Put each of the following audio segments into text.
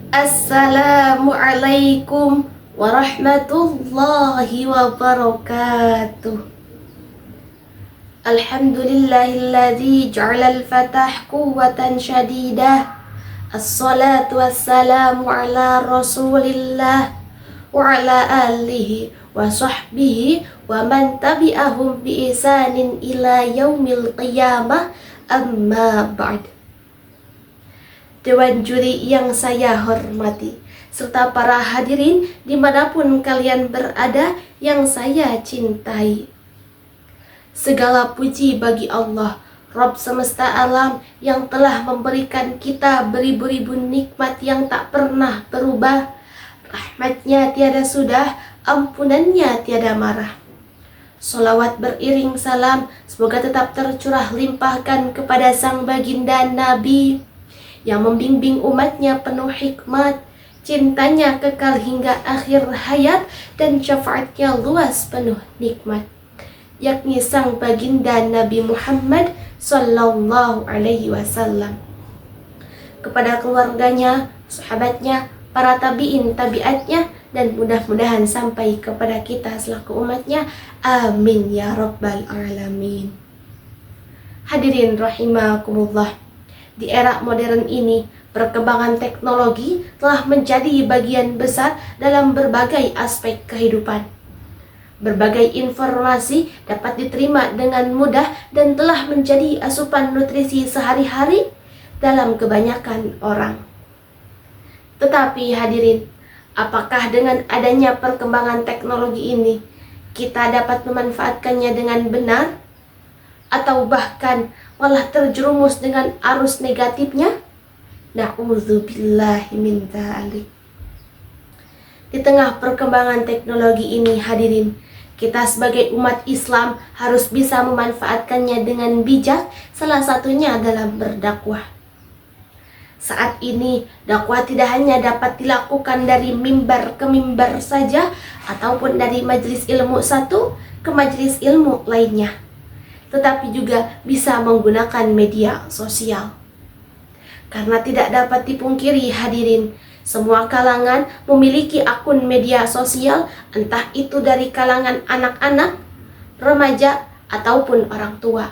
Assalamualaikum warahmatullahi wabarakatuh. Alhamdulillahilladzi ja'alal fatah quwwatan syadidah. Assalatu wassalamu ala rasulillah wa ala alihi wa sahbihi wa man tabi'ahum bi ihsanin ila yaumil qiyamah, amma ba'd. Dewan juri yang saya hormati, serta para hadirin dimanapun kalian berada yang saya cintai. Segala puji bagi Allah, Rabb semesta alam, yang telah memberikan kita beribu-ribu nikmat yang tak pernah berubah. Rahmatnya tiada sudah, ampunannya tiada marah. Salawat beriring salam semoga tetap tercurah limpahkan kepada sang baginda Nabi yang membimbing umatnya penuh hikmat, cintanya kekal hingga akhir hayat, dan syafaatnya luas penuh nikmat, yakni sang baginda Nabi Muhammad sallallahu alaihi wasallam. Kepada keluarganya, sahabatnya, para tabi'in tabi'atnya, dan mudah-mudahan sampai kepada kita selaku umatnya. Amin ya rabbal alamin. Hadirin rahimakumullah. Di era modern ini, perkembangan teknologi telah menjadi bagian besar dalam berbagai aspek kehidupan. Berbagai informasi dapat diterima dengan mudah dan telah menjadi asupan nutrisi sehari-hari dalam kebanyakan orang. Tetapi hadirin, apakah dengan adanya perkembangan teknologi ini kita dapat memanfaatkannya dengan benar? Atau bahkan malah terjerumus dengan arus negatifnya? Na'udzubillahi min dzalik. Di tengah perkembangan teknologi ini hadirin, kita sebagai umat Islam harus bisa memanfaatkannya dengan bijak, salah satunya dalam berdakwah. Saat ini, dakwah tidak hanya dapat dilakukan dari mimbar ke mimbar saja, ataupun dari majelis ilmu satu ke majelis ilmu lainnya, tetapi juga bisa menggunakan media sosial. Karena tidak dapat dipungkiri hadirin, semua kalangan memiliki akun media sosial, entah itu dari kalangan anak-anak, remaja, ataupun orang tua.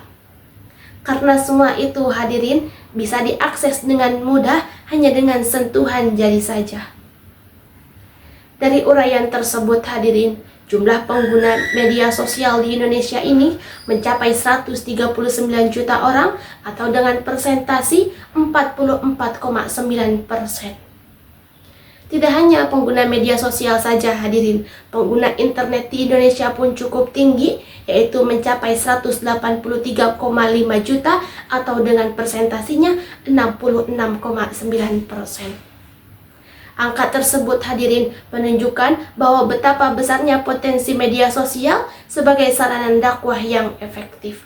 Karena semua itu hadirin bisa diakses dengan mudah hanya dengan sentuhan jari saja. Dari uraian tersebut hadirin, jumlah pengguna media sosial di Indonesia ini mencapai 139 juta orang atau dengan persentasi 44,9%. Tidak hanya pengguna media sosial saja hadirin, pengguna internet di Indonesia pun cukup tinggi, yaitu mencapai 183,5 juta atau dengan persentasinya 66,9%. Angka tersebut hadirin menunjukkan bahwa betapa besarnya potensi media sosial sebagai sarana dakwah yang efektif.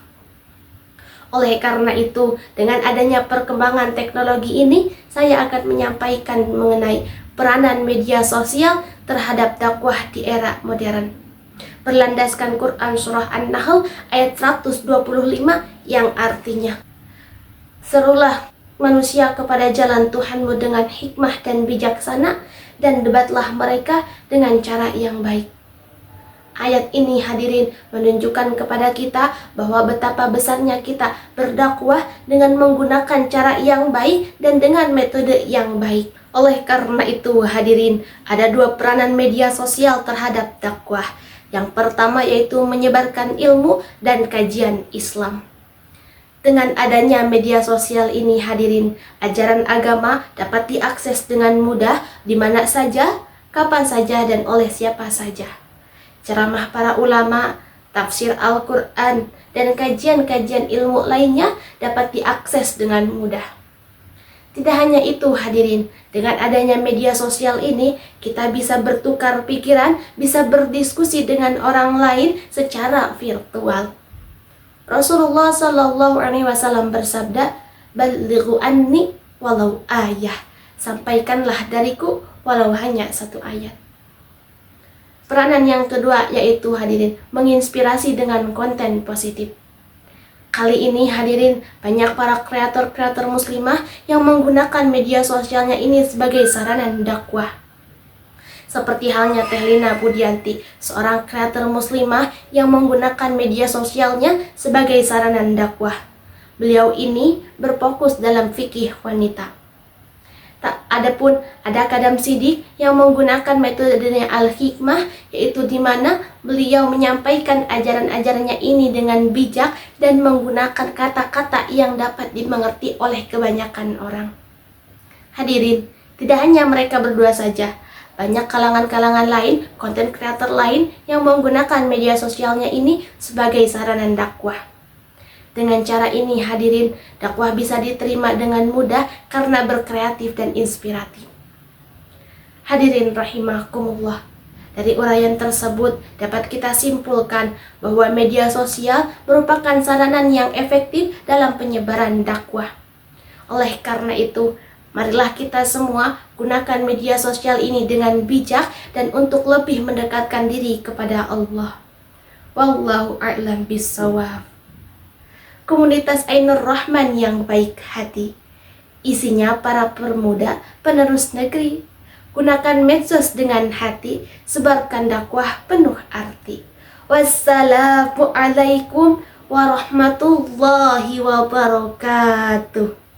Oleh karena itu, dengan adanya perkembangan teknologi ini, saya akan menyampaikan mengenai peranan media sosial terhadap dakwah di era modern. Berlandaskan Quran Surah An-Nahl ayat 125 yang artinya, "Serulah manusia kepada jalan Tuhanmu dengan hikmah dan bijaksana, dan debatlah mereka dengan cara yang baik." Ayat ini hadirin menunjukkan kepada kita bahwa betapa besarnya kita berdakwah dengan menggunakan cara yang baik dan dengan metode yang baik. Oleh karena itu hadirin, ada dua peranan media sosial terhadap dakwah. Yang pertama yaitu menyebarkan ilmu dan kajian Islam. Dengan adanya media sosial ini hadirin, ajaran agama dapat diakses dengan mudah di mana saja, kapan saja, dan oleh siapa saja. Ceramah para ulama, tafsir Al-Quran, dan kajian-kajian ilmu lainnya dapat diakses dengan mudah. Tidak hanya itu hadirin, dengan adanya media sosial ini, kita bisa bertukar pikiran, bisa berdiskusi dengan orang lain secara virtual. Rasulullah Shallallahu Alaihi Wasallam bersabda, "Balighu anni walau ayah." Sampaikanlah dariku walau hanya satu ayat. Peranan yang kedua yaitu hadirin menginspirasi dengan konten positif. Kali ini hadirin, banyak para kreator-kreator muslimah yang menggunakan media sosialnya ini sebagai sarana dakwah. Seperti halnya Teh Lina Budianti, seorang kreator muslimah yang menggunakan media sosialnya sebagai sarana dakwah. Beliau ini berfokus dalam fikih wanita. Adapun ada Kadam Sidik yang menggunakan metodenya Al-Hikmah, yaitu di mana beliau menyampaikan ajaran-ajarannya ini dengan bijak dan menggunakan kata-kata yang dapat dimengerti oleh kebanyakan orang. Hadirin, tidak hanya mereka berdua saja, banyak kalangan-kalangan lain, konten kreator lain yang menggunakan media sosialnya ini sebagai sarana dakwah. Dengan cara ini hadirin, dakwah bisa diterima dengan mudah karena berkreatif dan inspiratif. Hadirin rahimakumullah, dari uraian tersebut dapat kita simpulkan bahwa media sosial merupakan sarana yang efektif dalam penyebaran dakwah. Oleh karena itu, marilah kita semua gunakan media sosial ini dengan bijak dan untuk lebih mendekatkan diri kepada Allah. Wallahu a'lam bishawab. Komunitas Ainur Rahman yang baik hati, isinya para pemuda penerus negeri. Gunakan medsos dengan hati, sebarkan dakwah penuh arti. Wassalamualaikum warahmatullahi wabarakatuh.